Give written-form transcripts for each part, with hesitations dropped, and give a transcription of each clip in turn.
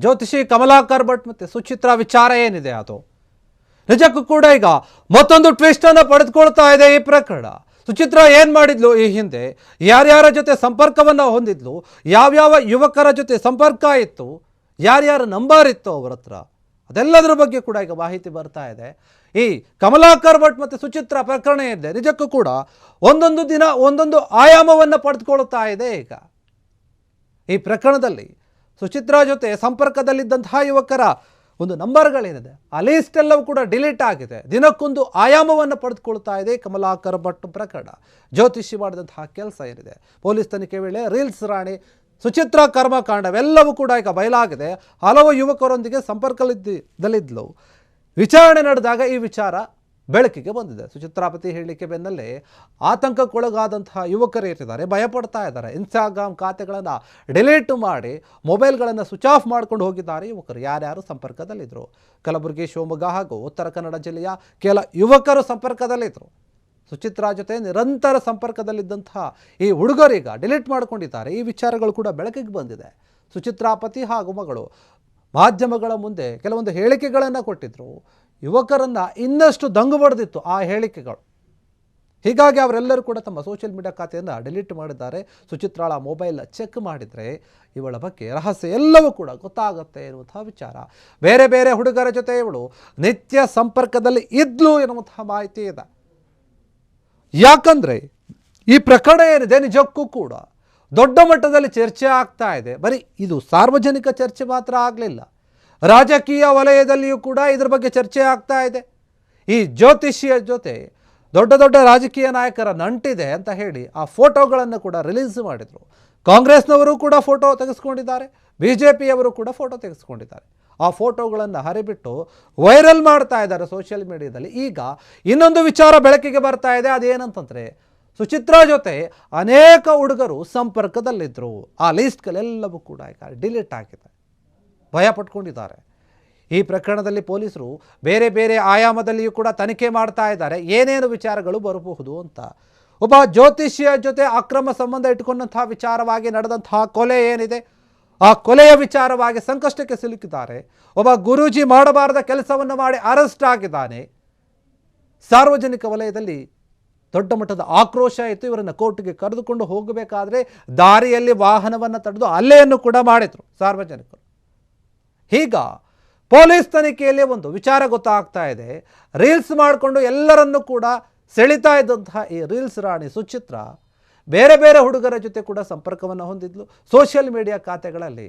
ಜ್ಯೋತಿಷಿ ಕಮಲಾಕರ್ ಭಟ್ ಮತ್ತು ಸುಚಿತ್ರಾ ವಿಚಾರ ಏನಿದೆ ಅದು ನಿಜಕ್ಕೂ ಕೂಡ ಈಗ ಮತ್ತೊಂದು ಟ್ವಿಸ್ಟ್ ಅನ್ನು ಪಡೆದುಕೊಳ್ತಾ ಇದೆ ಈ ಪ್ರಕರಣ. ಸುಚಿತ್ರಾ ಏನು ಮಾಡಿದ್ಲು ಈ ಹಿಂದೆ, ಯಾರ್ಯಾರ ಜೊತೆ ಸಂಪರ್ಕವನ್ನು ಹೊಂದಿದ್ಲು, ಯಾವ್ಯಾವ ಯುವಕರ ಜೊತೆ ಸಂಪರ್ಕ ಇತ್ತು, ಯಾರ್ಯಾರ ನಂಬರ್ ಇತ್ತು ಅವರ ಹತ್ರ, ಅದೆಲ್ಲದರ ಬಗ್ಗೆ ಕೂಡ ಈಗ ಮಾಹಿತಿ ಬರ್ತಾ ಇದೆ. ಈ ಕಮಲಾಕರ್ ಭಟ್ ಮತ್ತು ಸುಚಿತ್ರಾ ಪ್ರಕರಣ ಇದೆ ನಿಜಕ್ಕೂ ಕೂಡ ಒಂದೊಂದು ದಿನ ಒಂದೊಂದು ಆಯಾಮವನ್ನು ಪಡೆದುಕೊಳ್ತಾ ಇದೆ. ಈಗ ಈ ಪ್ರಕರಣದಲ್ಲಿ ಸುಚಿತ್ರಾ ಜೊತೆ ಸಂಪರ್ಕದಲ್ಲಿದ್ದಂತಹ ಯುವಕರ ಒಂದು ನಂಬರ್ಗಳೇನಿದೆ ಆ ಲಿಸ್ಟ್ ಎಲ್ಲವೂ ಕೂಡ ಡಿಲೀಟ್ ಆಗಿದೆ. ದಿನಕ್ಕೊಂದು ಆಯಾಮವನ್ನು ಪಡೆದುಕೊಳ್ತಾ ಇದೆ ಕಮಲಾಕರ್ ಭಟ್ ಪ್ರಕರಣ. ಜ್ಯೋತಿಷಿ ಮಾಡಿದಂತಹ ಕೆಲಸ ಏನಿದೆ, ಪೊಲೀಸ್ ತನಿಖೆ ವೇಳೆ ರೀಲ್ಸ್ ರಾಣಿ ಸುಚಿತ್ರಾ ಕರ್ಮಕಾಂಡವೆಲ್ಲವೂ ಕೂಡ ಈಗ ಬಯಲಾಗಿದೆ. ಹಲವು ಯುವಕರೊಂದಿಗೆ ಸಂಪರ್ಕದಲ್ಲಿದ್ದಲು. ವಿಚಾರಣೆ ನಡೆದಾಗ ಈ ವಿಚಾರ ಬೆಳಕಿಗೆ ಬಂದಿದೆ. ಸುಚಿತ್ರಾ ಪತಿ ಹೇಳಿಕೆ ಬೆನ್ನಲ್ಲೇ ಆತಂಕಕ್ಕೊಳಗಾದಂತಹ ಯುವಕರು ಇರ್ತಿದ್ದಾರೆ, ಭಯಪಡ್ತಾ ಇದ್ದಾರೆ. ಇನ್ಸ್ಟಾಗ್ರಾಮ್ ಖಾತೆಗಳನ್ನು ಡಿಲೀಟ್ ಮಾಡಿ ಮೊಬೈಲ್ಗಳನ್ನು ಸ್ವಿಚ್ ಆಫ್ ಮಾಡ್ಕೊಂಡು ಹೋಗಿದ್ದಾರೆ ಯುವಕರು. ಯಾರ್ಯಾರು ಸಂಪರ್ಕದಲ್ಲಿದ್ದರು, ಕಲಬುರಗಿ, ಶಿವಮೊಗ್ಗ ಹಾಗೂ ಉತ್ತರ ಕನ್ನಡ ಜಿಲ್ಲೆಯ ಕೆಲ ಯುವಕರು ಸಂಪರ್ಕದಲ್ಲಿದ್ದರು. ಸುಚಿತ್ರಾ ಜೊತೆ ನಿರಂತರ ಸಂಪರ್ಕದಲ್ಲಿದ್ದಂತಹ ಈ ಹುಡುಗರೀಗ ಡಿಲೀಟ್ ಮಾಡ್ಕೊಂಡಿದ್ದಾರೆ. ಈ ವಿಚಾರಗಳು ಕೂಡ ಬೆಳಕಿಗೆ ಬಂದಿದೆ. ಸುಚಿತ್ರಾ ಪತಿ ಹಾಗೂ ಮಗಳು ಮಾಧ್ಯಮಗಳ ಮುಂದೆ ಕೆಲವೊಂದು ಹೇಳಿಕೆಗಳನ್ನು ಕೊಟ್ಟಿದ್ದರು. ಯುವಕರನ್ನು ಇನ್ನಷ್ಟು ದಂಗು ಬಡ್ದಿತ್ತು ಆ ಹೇಳಿಕೆಗಳು. ಹೀಗಾಗಿ ಅವರೆಲ್ಲರೂ ಕೂಡ ತಮ್ಮ ಸೋಷಿಯಲ್ ಮೀಡಿಯಾ ಖಾತೆಯನ್ನು ಡಿಲೀಟ್ ಮಾಡಿದ್ದಾರೆ. ಸುಚಿತ್ರಾಳ ಮೊಬೈಲ್ ಚೆಕ್ ಮಾಡಿದರೆ ಇವಳ ಬಗ್ಗೆ ರಹಸ್ಯ ಎಲ್ಲವೂ ಕೂಡ ಗೊತ್ತಾಗುತ್ತೆ ಎನ್ನುವಂತಹ ವಿಚಾರ. ಬೇರೆ ಬೇರೆ ಹುಡುಗರ ಜೊತೆ ಇವಳು ನಿತ್ಯ ಸಂಪರ್ಕದಲ್ಲಿ ಇದ್ಲು ಎನ್ನುವಂತಹ ಮಾಹಿತಿ ಇದೆ. ಯಾಕಂದರೆ ಈ ಪ್ರಕರಣ ಏನಿದೆ ನಿಜಕ್ಕೂ ಕೂಡ ದೊಡ್ಡ ಮಟ್ಟದಲ್ಲಿ ಚರ್ಚೆ ಆಗ್ತಾ ಇದೆ. ಬರೀ ಇದು ಸಾರ್ವಜನಿಕ ಚರ್ಚೆ ಮಾತ್ರ ಆಗಲಿಲ್ಲ, ರಾಜಕೀಯ ವಲಯದಲ್ಲಿಯೂ ಕೂಡ ಇದ್ರ ಬಗ್ಗೆ ಚರ್ಚೆ ಆಗ್ತಾ ಇದೆ. ಈ ಜ್ಯೋತಿಷಿಯ ಜೊತೆ ದೊಡ್ಡ ದೊಡ್ಡ ರಾಜಕೀಯ ನಾಯಕರ ನಂಟಿದೆ ಅಂತ ಹೇಳಿ ಆ ಫೋಟೋಗಳನ್ನು ಕೂಡ ರಿಲೀಸ್ ಮಾಡಿದರು. ಕಾಂಗ್ರೆಸ್ನವರು ಕೂಡ ಫೋಟೋ ತೆಗೆಸ್ಕೊಂಡಿದ್ದಾರೆ, BJPಯವರು ಕೂಡ ಫೋಟೋ ತೆಗೆಸ್ಕೊಂಡಿದ್ದಾರೆ. ಆ ಫೋಟೋಗಳನ್ನು ಹರಿಬಿಟ್ಟು ವೈರಲ್ ಮಾಡ್ತಾ ಇದ್ದಾರೆ ಸೋಷಿಯಲ್ ಮೀಡಿಯಾದಲ್ಲಿ. ಈಗ ಇನ್ನೊಂದು ವಿಚಾರ ಬೆಳಕಿಗೆ ಬರ್ತಾ ಇದೆ. ಅದೇನಂತಂದರೆ ಸುಚಿತ್ರಾ ಜೊತೆ ಅನೇಕ ಹುಡುಗರು ಸಂಪರ್ಕದಲ್ಲಿದ್ದರು. ಆ ಲಿಸ್ಟ್ಗಳೆಲ್ಲವೂ ಕೂಡ ಈಗ ಡಿಲೀಟ್ ಆಗಿದೆ. ಭಯ ಪಟ್ಕೊಂಡಿದ್ದಾರೆ. ಈ ಪ್ರಕರಣದಲ್ಲಿ ಪೊಲೀಸರು ಬೇರೆ ಬೇರೆ ಆಯಾಮದಲ್ಲಿಯೂ ಕೂಡ ತನಿಖೆ ಮಾಡ್ತಾ ಇದ್ದಾರೆ, ಏನೇನು ವಿಚಾರಗಳು ಬರಬಹುದು ಅಂತ. ಒಬ್ಬ ಜ್ಯೋತಿಷಿಯ ಜೊತೆ ಅಕ್ರಮ ಸಂಬಂಧ ಇಟ್ಟುಕೊಂಡಂತಹ ವಿಚಾರವಾಗಿ ನಡೆದಂತಹ ಕೊಲೆ ಏನಿದೆ, ಆ ಕೊಲೆಯ ವಿಚಾರವಾಗಿ ಸಂಕಷ್ಟಕ್ಕೆ ಸಿಲುಕಿದ್ದಾರೆ. ಒಬ್ಬ ಗುರೂಜಿ ಮಾಡಬಾರದ ಕೆಲಸವನ್ನು ಮಾಡಿ ಅರೆಸ್ಟ್ ಆಗಿದ್ದಾನೆ. ಸಾರ್ವಜನಿಕ ವಲಯದಲ್ಲಿ ದೊಡ್ಡ ಮಟ್ಟದ ಆಕ್ರೋಶ ಇತ್ತು. ಇವರನ್ನು ಕೋರ್ಟ್ಗೆ ಕರೆದುಕೊಂಡು ಹೋಗಬೇಕಾದ್ರೆ ದಾರಿಯಲ್ಲಿ ವಾಹನವನ್ನು ತಡೆದು ಹಲ್ಲೆಯನ್ನು ಕೂಡ ಮಾಡಿದರು ಸಾರ್ವಜನಿಕರು. ಈಗ ಪೊಲೀಸ್ ತನಿಖೆಯಲ್ಲಿ ಒಂದು ವಿಚಾರ ಗೊತ್ತಾಗ್ತಾ ಇದೆ. ರೀಲ್ಸ್ ಮಾಡಿಕೊಂಡು ಎಲ್ಲರನ್ನೂ ಕೂಡ ಸೆಳಿತಾ ಇದ್ದಂತಹ ಈ ರೀಲ್ಸ್ ರಾಣಿ ಸುಚಿತ್ರಾ ಬೇರೆ ಬೇರೆ ಹುಡುಗರ ಜೊತೆ ಕೂಡ ಸಂಪರ್ಕವನ್ನು ಹೊಂದಿದ್ಲು. ಸೋಷಿಯಲ್ ಮೀಡಿಯಾ ಖಾತೆಗಳಲ್ಲಿ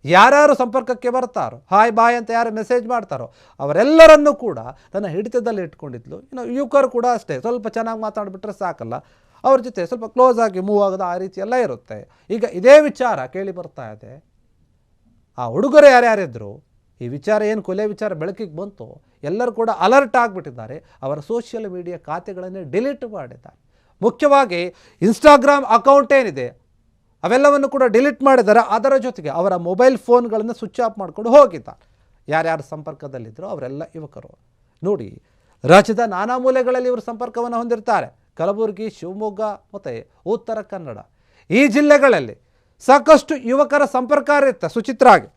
ಯಾರ್ಯಾರು ಸಂಪರ್ಕಕ್ಕೆ ಬರ್ತಾರೋ, ಹಾಯ್ ಬಾಯ್ ಅಂತ ಯಾರು ಮೆಸೇಜ್ ಮಾಡ್ತಾರೋ ಅವರೆಲ್ಲರನ್ನೂ ಕೂಡ ತನ್ನ ಹಿಡಿತದಲ್ಲಿ ಇಟ್ಕೊಂಡಿದ್ಲು. ಇನ್ನು ಯುವಕರು ಕೂಡ ಅಷ್ಟೇ, ಸ್ವಲ್ಪ ಚೆನ್ನಾಗಿ ಮಾತಾಡಿಬಿಟ್ರೆ ಸಾಕಲ್ಲ, ಅವ್ರ ಜೊತೆ ಸ್ವಲ್ಪ ಕ್ಲೋಸ್ ಆಗಿ ಮೂವ್ ಆಗೋದು ಆ ರೀತಿ ಎಲ್ಲ ಇರುತ್ತೆ. ಈಗ ಇದೇ ವಿಚಾರ ಕೇಳಿ ಬರ್ತಾ ಇದೆ. ಆ ಹುಡುಗರು ಯಾರ್ಯಾರಿದ್ರು, ಈ ವಿಚಾರ ಏನು ಕೊಲೆ ವಿಚಾರ ಬೆಳಕಿಗೆ ಬಂತು, ಎಲ್ಲರೂ ಕೂಡ ಅಲರ್ಟ್ ಆಗಿಬಿಟ್ಟಿದ್ದಾರೆ. ಅವರ ಸೋಷಿಯಲ್ ಮೀಡಿಯಾ ಖಾತೆಗಳನ್ನೇ ಡಿಲೀಟ್ ಮಾಡಿದ್ದಾರೆ. ಮುಖ್ಯವಾಗಿ ಇನ್ಸ್ಟಾಗ್ರಾಮ್ ಅಕೌಂಟ್ ಏನಿದೆ ಅವೆಲ್ಲವನ್ನು ಕೂಡ ಡಿಲೀಟ್ ಮಾಡಿದ್ದಾರೆ. ಅದರ ಜೊತೆಗೆ ಅವರ ಮೊಬೈಲ್ ಫೋನ್ಗಳನ್ನು ಸ್ವಿಚ್ ಆಫ್ ಮಾಡಿಕೊಂಡು ಹೋಗಿದ್ದಾರೆ. ಯಾರ್ಯಾರು ಸಂಪರ್ಕದಲ್ಲಿದ್ದರು ಅವರೆಲ್ಲ ಯುವಕರು. ನೋಡಿ, ರಾಜ್ಯದ ನಾನಾ ಮೂಲೆಗಳಲ್ಲಿ ಇವರು ಸಂಪರ್ಕವನ್ನು ಹೊಂದಿರ್ತಾರೆ. ಕಲಬುರಗಿ, ಶಿವಮೊಗ್ಗ ಮತ್ತು ಉತ್ತರ ಕನ್ನಡ ಈ ಜಿಲ್ಲೆಗಳಲ್ಲಿ ಸಾಕಷ್ಟು ಯುವಕರ ಸಂಪರ್ಕ ಇರುತ್ತೆ ಸುಚಿತ್ರಾಗೆ.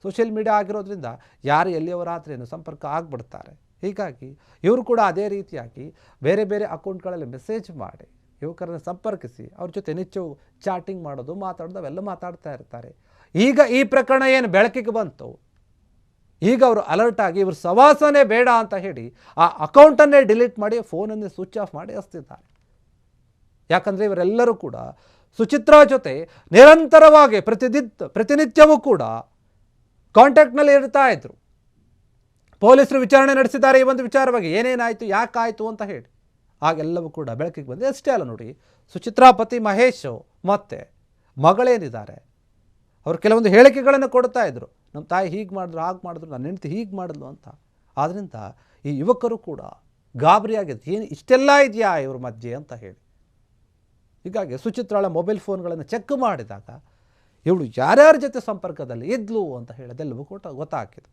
ಸೋಷಿಯಲ್ ಮೀಡಿಯಾ ಆಗಿರೋದ್ರಿಂದ ಯಾರು ಎಲ್ಲಿಯವರಾದ್ರೇನು ಸಂಪರ್ಕ ಆಗಿಬಿಡ್ತಾರೆ. ಹೀಗಾಗಿ ಇವರು ಕೂಡ ಅದೇ ರೀತಿಯಾಗಿ ಬೇರೆ ಬೇರೆ ಅಕೌಂಟ್ಗಳಲ್ಲಿ ಮೆಸೇಜ್ ಮಾಡಿ ಯುವಕರನ್ನು ಸಂಪರ್ಕಿಸಿ ಅವ್ರ ಜೊತೆ ನಿತ್ಯ ಚಾಟಿಂಗ್ ಮಾಡೋದು, ಮಾತಾಡೋದು ಅವೆಲ್ಲ ಮಾತಾಡ್ತಾ ಇರ್ತಾರೆ. ಈಗ ಈ ಪ್ರಕರಣ ಏನು ಬೆಳಕಿಗೆ ಬಂತು, ಈಗ ಅವರು ಅಲರ್ಟ್ ಆಗಿ ಇವರು ಸವಾಸನೆ ಬೇಡ ಅಂತ ಹೇಳಿ ಆ ಅಕೌಂಟನ್ನೇ ಡಿಲೀಟ್ ಮಾಡಿ ಫೋನನ್ನೇ ಸ್ವಿಚ್ ಆಫ್ ಮಾಡಿ ಹಚ್ತಿದ್ದಾರೆ. ಯಾಕಂದರೆ ಇವರೆಲ್ಲರೂ ಕೂಡ ಸುಚಿತ್ರಾ ಜೊತೆ ನಿರಂತರವಾಗಿ ಪ್ರತಿನಿತ್ಯವೂ ಕೂಡ ಕಾಂಟ್ಯಾಕ್ಟ್ನಲ್ಲಿ ಇರ್ತಾ ಇದ್ರು. ಪೊಲೀಸರು ವಿಚಾರಣೆ ನಡೆಸಿದ್ದಾರೆ ಈ ಒಂದು ವಿಚಾರವಾಗಿ, ಏನೇನಾಯಿತು, ಯಾಕಾಯಿತು ಅಂತ ಹೇಳಿ. ಆಗೆಲ್ಲವೂ ಕೂಡ ಬೆಳಕಿಗೆ ಬಂದಿದೆ. ಅಷ್ಟೇ ಅಲ್ಲ, ನೋಡಿ, ಸುಚಿತ್ರಾ ಪತಿ ಮಹೇಶ್ ಮತ್ತು ಮಗಳೇನಿದ್ದಾರೆ ಅವರು ಕೆಲವೊಂದು ಹೇಳಿಕೆಗಳನ್ನು ಕೊಡ್ತಾ ಇದ್ರು. ನಮ್ಮ ತಾಯಿ ಹೀಗೆ ಮಾಡಿದ್ರು, ಹಾಗೆ ಮಾಡಿದ್ರು, ನನ್ನ ಹೆಂಡತಿ ಹೀಗೆ ಮಾಡಿದ್ಲು ಅಂತ. ಆದ್ದರಿಂದ ಈ ಯುವಕರು ಕೂಡ ಗಾಬರಿಯಾಗಿದ್ದು, ಏನು ಇಷ್ಟೆಲ್ಲ ಇದೆಯಾ ಇವ್ರ ಮಧ್ಯೆ ಅಂತ ಹೇಳಿ. ಹೀಗಾಗಿ ಸುಚಿತ್ರಾಳ ಮೊಬೈಲ್ ಫೋನ್ಗಳನ್ನು ಚೆಕ್ ಮಾಡಿದಾಗ ಇವಳು ಯಾರ್ಯಾರ ಜೊತೆ ಸಂಪರ್ಕದಲ್ಲಿ ಇದ್ಲು ಅಂತ ಹೇಳೋದೆಲ್ಲವೂ ಕೂಡ ಗೊತ್ತಾಗ್ತಿದೆ.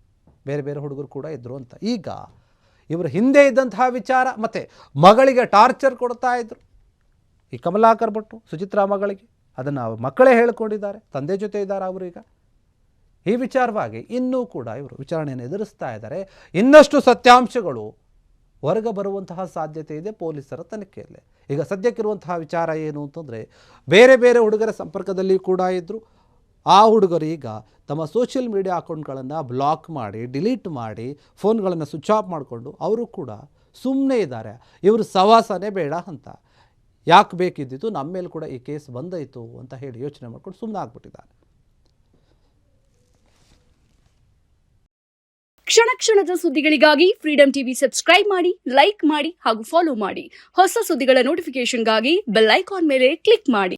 ಬೇರೆ ಬೇರೆ ಹುಡುಗರು ಕೂಡ ಇದ್ದರು ಅಂತ. ಈಗ ಇವರು ಹಿಂದೆ ಇದ್ದಂತಹ ವಿಚಾರ ಮತ್ತು ಮಗಳಿಗೆ ಟಾರ್ಚರ್ ಕೊಡ್ತಾ ಇದ್ರು ಈ ಕಮಲಾಕರ್ ಭಟ್ಟು ಸುಚಿತ್ರಾ ಮಗಳಿಗೆ. ಅದನ್ನು ಮಕ್ಕಳೇ ಹೇಳ್ಕೊಂಡಿದ್ದಾರೆ, ತಂದೆ ಜೊತೆ ಇದ್ದಾರೆ ಅವರೀಗ. ಈ ವಿಚಾರವಾಗಿ ಇನ್ನೂ ಕೂಡ ಇವರು ವಿಚಾರಣೆಯನ್ನು ಎದುರಿಸ್ತಾ ಇದ್ದಾರೆ. ಇನ್ನಷ್ಟು ಸತ್ಯಾಂಶಗಳು ಹೊರಗೆ ಬರುವಂತಹ ಸಾಧ್ಯತೆ ಇದೆ ಪೊಲೀಸರ ತನಿಖೆಯಲ್ಲಿ. ಈಗ ಸದ್ಯಕ್ಕಿರುವಂತಹ ವಿಚಾರ ಏನು ಅಂತಂದರೆ, ಬೇರೆ ಬೇರೆ ಹುಡುಗರ ಸಂಪರ್ಕದಲ್ಲಿ ಕೂಡ ಇದ್ದರು. ಆ ಹುಡುಗರು ಈಗ ತಮ್ಮ ಸೋಷಿಯಲ್ ಮೀಡಿಯಾ ಅಕೌಂಟ್ಗಳನ್ನು ಬ್ಲಾಕ್ ಮಾಡಿ, ಡಿಲೀಟ್ ಮಾಡಿ, ಫೋನ್ಗಳನ್ನು ಸ್ವಿಚ್ ಆಫ್ ಮಾಡಿಕೊಂಡು ಅವರು ಕೂಡ ಸುಮ್ಮನೆ ಇದ್ದಾರೆ. ಇವರು ಸವಾಸನೇ ಬೇಡ ಅಂತ, ಯಾಕೆ ಬೇಕಿದ್ದಿತ್ತು, ನಮ್ಮ ಮೇಲೆ ಕೂಡ ಈ ಕೇಸ್ ಬಂದಾಯಿತು ಅಂತ ಹೇಳಿ ಯೋಚನೆ ಮಾಡ್ಕೊಂಡು ಸುಮ್ಮನೆ ಆಗ್ಬಿಟ್ಟಿದ್ದಾರೆ. ಕ್ಷಣ ಕ್ಷಣದ ಸುದ್ದಿಗಳಿಗಾಗಿ ಫ್ರೀಡಂ ಟಿವಿ ಸಬ್ಸ್ಕ್ರೈಬ್ ಮಾಡಿ, ಲೈಕ್ ಮಾಡಿ ಹಾಗೂ ಫಾಲೋ ಮಾಡಿ. ಹೊಸ ಸುದ್ದಿಗಳ ನೋಟಿಫಿಕೇಶನ್ಗಾಗಿ ಬೆಲ್ ಐಕಾನ್ ಮೇಲೆ ಕ್ಲಿಕ್ ಮಾಡಿ.